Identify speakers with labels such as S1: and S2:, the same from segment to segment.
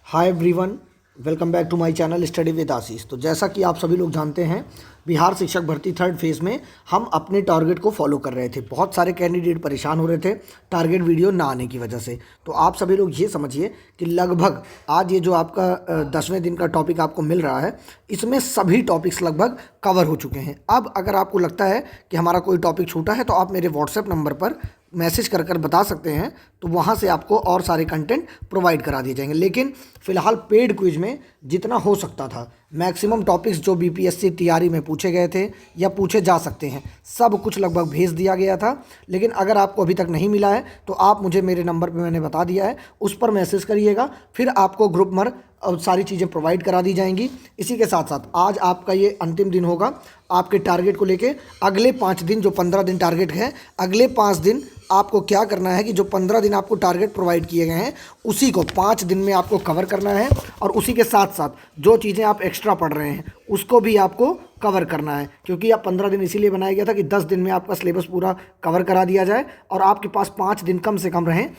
S1: Hi everyone, welcome back to my channel study with Ashish. तो जैसा कि आप सभी लोग जानते हैं, बिहार शिक्षक भर्ती थर्ड फेज़ में हम अपने टारगेट को फॉलो कर रहे थे। बहुत सारे कैंडिडेट परेशान हो रहे थे टारगेट वीडियो ना आने की वजह से। तो आप सभी लोग ये समझिए कि लगभग आज ये जो आपका 10वें दिन का टॉपिक आपको मिल रहा है, इसमें सभी टॉपिक्स लगभग कवर हो चुके हैं। अब अगर आपको लगता है कि हमारा कोई टॉपिक छूटा है तो आप मेरे व्हाट्सएप नंबर पर मैसेज कर बता सकते हैं, तो वहाँ से आपको और सारे कंटेंट प्रोवाइड करा दिए जाएंगे। लेकिन फ़िलहाल पेड क्विज में जितना हो सकता था, मैक्सिमम टॉपिक्स जो बीपीएससी टीआरई में पूछे गए थे या पूछे जा सकते हैं, सब कुछ लगभग भेज दिया गया था। लेकिन अगर आपको अभी तक नहीं मिला है तो आप मुझे मेरे नंबर पे मैंने बता दिया है, उस पर मैसेज करिएगा, फिर आपको ग्रुप में सारी चीज़ें प्रोवाइड करा दी जाएंगी। इसी के साथ साथ आज आपका ये अंतिम दिन होगा आपके टारगेट को लेके। अगले 5 दिन, जो 15 दिन टारगेट है, अगले 5 दिन आपको क्या करना है कि जो 15 दिन आपको टारगेट प्रोवाइड किए गए हैं, उसी को 5 दिन में आपको कवर करना है। और उसी के साथ साथ जो चीज़ें आप एक्स्ट्रा पढ़ रहे हैं उसको भी आपको कवर करना है, क्योंकि आप 15 दिन इसीलिए बनाया गया था कि 10 दिन में आपका सिलेबस पूरा कवर करा दिया जाए और आपके पास 5 दिन कम से कम रहें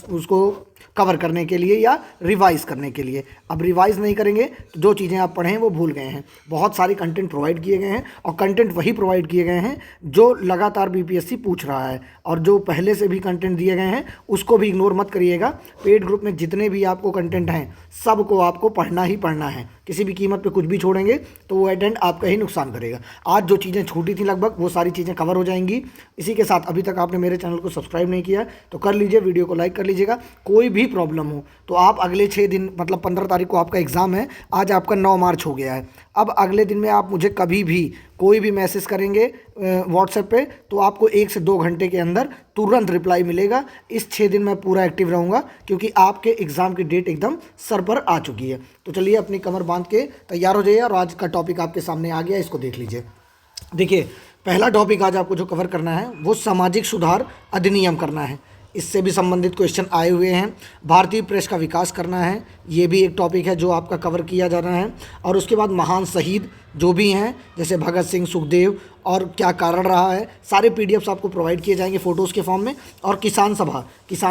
S1: उसको कवर करने के लिए या रिवाइज़ करने के लिए। अब रिवाइज़ नहीं करेंगे तो जो चीज़ें आप पढ़े हैं वो भूल गए हैं। बहुत सारी कंटेंट प्रोवाइड किए गए हैं और कंटेंट वही प्रोवाइड किए गए हैं जो लगातार बीपीएससी पूछ रहा है, और जो पहले से भी कंटेंट दिए गए हैं उसको भी इग्नोर मत करिएगा। पेड ग्रुप में जितने भी आपको कंटेंट हैं सबको आपको पढ़ना ही पढ़ना है। किसी भी कीमत पे कुछ भी छोड़ेंगे तो वो एटेंड आपका ही नुकसान करेगा। आज जो चीज़ें छूटी थी लगभग वो सारी चीज़ें कवर हो जाएंगी। इसी के साथ अभी तक आपने मेरे चैनल को सब्सक्राइब नहीं किया तो कर लीजिए, वीडियो को लाइक कर लीजिएगा। कोई भी प्रॉब्लम हो तो आप अगले 6 दिन, मतलब 15 तारीख को आपका एग्ज़ाम है, आज आपका 9 मार्च हो गया है। अब अगले दिन में आप मुझे कभी भी कोई भी मैसेज करेंगे व्हाट्सएप पे तो आपको 1 से 2 घंटे के अंदर तुरंत रिप्लाई मिलेगा। इस 6 दिन मैं पूरा एक्टिव रहूँगा क्योंकि आपके एग्ज़ाम की डेट एकदम सर पर आ चुकी है। तो चलिए अपनी कमर बांध के तैयार हो जाइए और आज का टॉपिक आपके सामने आ गया, इसको देख लीजिए। देखिए, पहला टॉपिक आज आपको जो कवर करना है वो सामाजिक सुधार अधिनियम करना है। इससे भी संबंधित क्वेश्चन आए हुए हैं। भारतीय प्रेस का विकास करना है, ये भी एक टॉपिक है जो आपका कवर किया जाना है। और उसके बाद महान शहीद जो भी हैं, जैसे भगत सिंह, सुखदेव, और क्या कारण रहा है, सारे पीडीएफ्स आपको प्रोवाइड किए जाएंगे फ़ोटोज़ के फॉर्म में। और किसान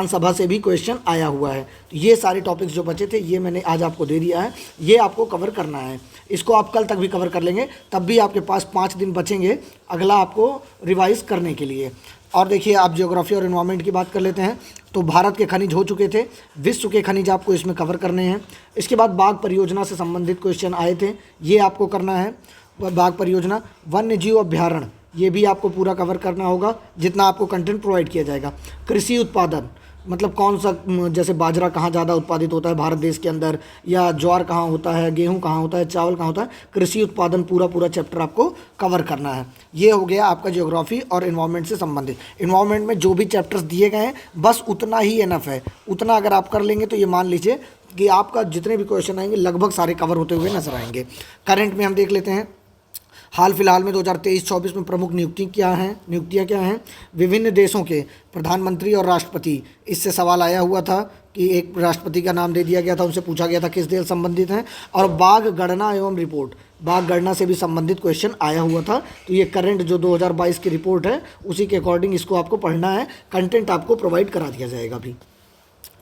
S1: सभा से भी क्वेश्चन आया हुआ है। तो ये सारे टॉपिक्स जो बचे थे ये मैंने आज आपको दे दिया है, ये आपको कवर करना है। इसको आप कल तक भी कवर कर लेंगे, तब भी आपके पास 5 दिन बचेंगे अगला आपको रिवाइज़ करने के लिए। और देखिए, आप ज्योग्राफी और एनवायरनमेंट की बात कर लेते हैं तो भारत के खनिज हो चुके थे, विश्व के खनिज आपको इसमें कवर करने हैं। इसके बाद बाघ परियोजना से संबंधित क्वेश्चन आए थे, ये आपको करना है। बाघ परियोजना, वन्य जीव अभ्यारण्य, ये भी आपको पूरा कवर करना होगा जितना आपको कंटेंट प्रोवाइड किया जाएगा। कृषि उत्पादन, मतलब कौन सा, जैसे बाजरा कहाँ ज़्यादा उत्पादित होता है भारत देश के अंदर, या ज्वार कहाँ होता है, गेहूं कहाँ होता है, चावल कहाँ होता है, कृषि उत्पादन पूरा चैप्टर आपको कवर करना है। ये हो गया आपका ज्योग्राफी और इन्वायरमेंट से संबंधित। इन्वायरमेंट में जो भी चैप्टर्स दिए गए हैं बस उतना ही एनफ है। उतना अगर आप कर लेंगे तो ये मान लीजिए कि आपका जितने भी क्वेश्चन आएंगे लगभग सारे कवर होते हुए नजर आएंगे। करंट में हम देख लेते हैं, हाल फिलहाल में 2023-24 में प्रमुख नियुक्तियां क्या हैं। विभिन्न देशों के प्रधानमंत्री और राष्ट्रपति, इससे सवाल आया हुआ था कि एक राष्ट्रपति का नाम दे दिया गया था, उनसे पूछा गया था किस देश संबंधित हैं। और बाघ गणना एवं रिपोर्ट, बाघ गणना से भी संबंधित क्वेश्चन आया हुआ था। तो ये करंट जो 2022 की रिपोर्ट है उसी के अकॉर्डिंग इसको आपको पढ़ना है, कंटेंट आपको प्रोवाइड करा दिया जाएगा अभी।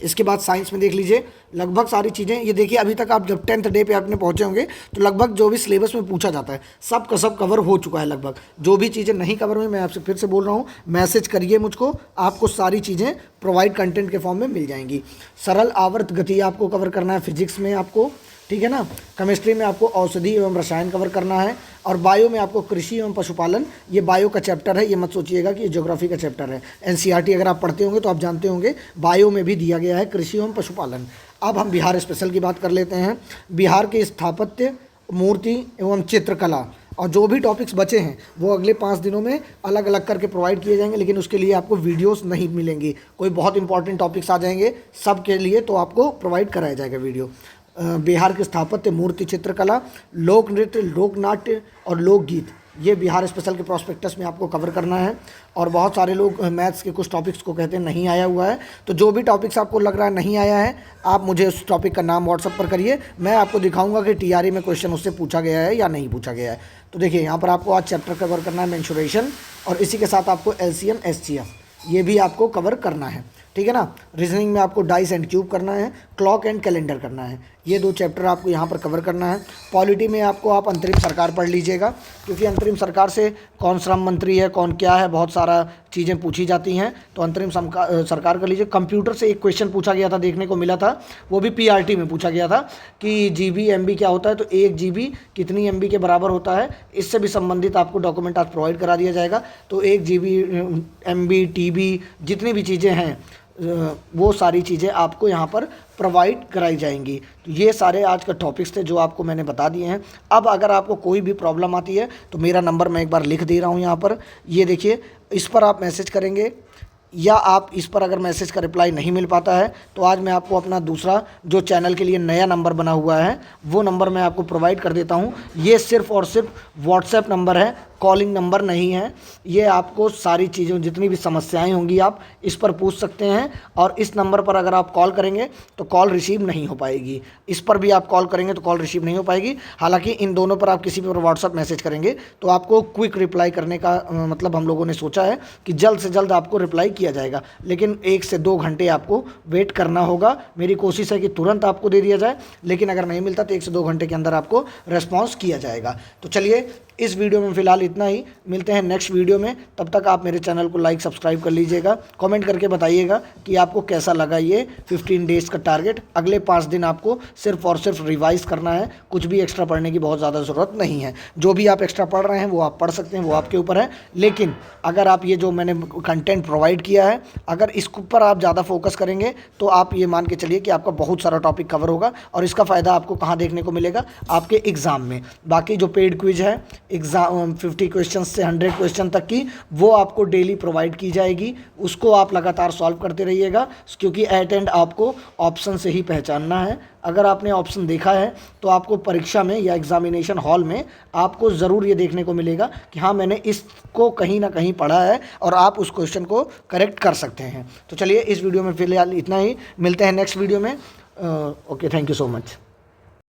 S1: इसके बाद साइंस में देख लीजिए, लगभग सारी चीज़ें, ये देखिए अभी तक आप जब 10th डे पे आपने पहुंचे होंगे तो लगभग जो भी सिलेबस में पूछा जाता है सब का सब कवर हो चुका है लगभग। जो भी चीज़ें नहीं कवर हुई, मैं आपसे फिर से बोल रहा हूँ, मैसेज करिए मुझको, आपको सारी चीज़ें प्रोवाइड कंटेंट के फॉर्म में मिल जाएंगी। सरल आवर्त गति आपको कवर करना है फिजिक्स में आपको, ठीक है ना। केमिस्ट्री में आपको औषधि एवं रसायन कवर करना है। और बायो में आपको कृषि एवं पशुपालन, ये बायो का चैप्टर है, ये मत सोचिएगा कि ये ज्योग्राफी का चैप्टर है। एनसीईआरटी अगर आप पढ़ते होंगे तो आप जानते होंगे बायो में भी दिया गया है कृषि एवं पशुपालन। अब हम बिहार स्पेशल की बात कर लेते हैं। बिहार के स्थापत्य, मूर्ति एवं चित्रकला, और जो भी टॉपिक्स बचे हैं वो अगले 5 दिनों में अलग अलग करके प्रोवाइड किए जाएंगे। लेकिन उसके लिए आपको वीडियोस नहीं मिलेंगी, कोई बहुत इंपॉर्टेंट टॉपिक्स आ जाएंगे सब के लिए तो आपको प्रोवाइड कराया जाएगा वीडियो। बिहार के स्थापत्य, मूर्ति, चित्रकला, लोक नृत्य, लोक नाट्य और लोकगीत, ये बिहार स्पेशल के प्रॉस्पेक्टस में आपको कवर करना है। और बहुत सारे लोग मैथ्स के कुछ टॉपिक्स को कहते हैं नहीं आया हुआ है, तो जो भी टॉपिक्स आपको लग रहा है नहीं आया है, आप मुझे उस टॉपिक का नाम व्हाट्सअप पर करिए, मैं आपको दिखाऊंगा कि टीआरई में क्वेश्चन उससे पूछा गया है या नहीं पूछा गया है। तो देखिए, यहाँ पर आपको आज चैप्टर कवर करना है मेंसुरेशन, और इसी के साथ आपको एलसीएम एचसीएफ ये भी आपको कवर करना है। ठीक है ना। रीजनिंग में आपको डाइस एंड क्यूब करना है, क्लॉक एंड कैलेंडर करना है, ये 2 चैप्टर आपको यहाँ पर कवर करना है। पॉलिटी में आपको आप अंतरिम सरकार पढ़ लीजिएगा, क्योंकि अंतरिम सरकार से कौन श्रम मंत्री है, कौन क्या है, बहुत सारा चीज़ें पूछी जाती हैं, तो अंतरिम सरकार कर लीजिए। कंप्यूटर से एक क्वेश्चन पूछा गया था, देखने को मिला था, वो भी पीआरटी में पूछा गया था कि जीबी एमबी क्या होता है, तो 1 जीबी कितनी एमबी के बराबर होता है, इससे भी संबंधित आपको डॉक्यूमेंट आज प्रोवाइड करा दिया जाएगा। तो 1 जीबी एमबी टीबी जितनी भी चीज़ें हैं वो सारी चीज़ें आपको यहाँ पर प्रोवाइड कराई जाएंगी। तो ये सारे आज के टॉपिक्स थे जो आपको मैंने बता दिए हैं। अब अगर आपको कोई भी प्रॉब्लम आती है तो मेरा नंबर मैं एक बार लिख दे रहा हूँ यहाँ पर, ये देखिए, इस पर आप मैसेज करेंगे, या आप इस पर अगर मैसेज का रिप्लाई नहीं मिल पाता है तो आज मैं आपको अपना दूसरा जो चैनल के लिए नया नंबर बना हुआ है वो नंबर मैं आपको प्रोवाइड कर देता हूँ। ये सिर्फ़ और सिर्फ व्हाट्सएप नंबर है, कॉलिंग नंबर नहीं है। ये आपको सारी चीज़ें, जितनी भी समस्याएं होंगी आप इस पर पूछ सकते हैं, और इस नंबर पर अगर आप कॉल करेंगे तो कॉल रिसीव नहीं हो पाएगी। इस पर भी आप कॉल करेंगे तो कॉल रिसीव नहीं हो पाएगी। हालांकि इन दोनों पर आप किसी पर व्हाट्सएप मैसेज करेंगे तो आपको क्विक रिप्लाई करने का मतलब हम लोगों ने सोचा है कि जल्द से जल्द आपको रिप्लाई किया जाएगा, लेकिन 1 से 2 घंटे आपको वेट करना होगा। मेरी कोशिश है कि तुरंत आपको दे दिया जाए, लेकिन अगर नहीं मिलता तो 1 से 2 घंटे के अंदर आपको रेस्पॉन्स किया जाएगा। तो चलिए, इस वीडियो में फ़िलहाल इतना ही, मिलते हैं नेक्स्ट वीडियो में। तब तक आप मेरे चैनल को लाइक सब्सक्राइब कर लीजिएगा, कमेंट करके बताइएगा कि आपको कैसा लगा ये 15 डेज़ का टारगेट। अगले 5 दिन आपको सिर्फ और सिर्फ रिवाइज करना है, कुछ भी एक्स्ट्रा पढ़ने की बहुत ज़्यादा ज़रूरत नहीं है। जो भी आप एक्स्ट्रा पढ़ रहे हैं वो आप पढ़ सकते हैं, वो आपके ऊपर है। लेकिन अगर आप ये जो मैंने कंटेंट प्रोवाइड किया है, अगर इस पर आप ज़्यादा फोकस करेंगे तो आप ये मान के चलिए कि आपका बहुत सारा टॉपिक कवर होगा, और इसका फ़ायदा आपको कहाँ देखने को मिलेगा, आपके एग्ज़ाम में। बाकी जो पेड क्विज है एग्ज़ाम 50 क्वेश्चन से 100 क्वेश्चन तक की, वो आपको डेली प्रोवाइड की जाएगी, उसको आप लगातार सॉल्व करते रहिएगा, क्योंकि एट एंड आपको ऑप्शन से ही पहचानना है। अगर आपने ऑप्शन देखा है तो आपको परीक्षा में या एग्जामिनेशन हॉल में आपको ज़रूर ये देखने को मिलेगा कि हाँ, मैंने इसको कहीं ना कहीं पढ़ा है, और आप उस क्वेश्चन को करेक्ट कर सकते हैं। तो चलिए, इस वीडियो में फिलहाल इतना ही, मिलते हैं नेक्स्ट वीडियो में। Okay, thank you so much.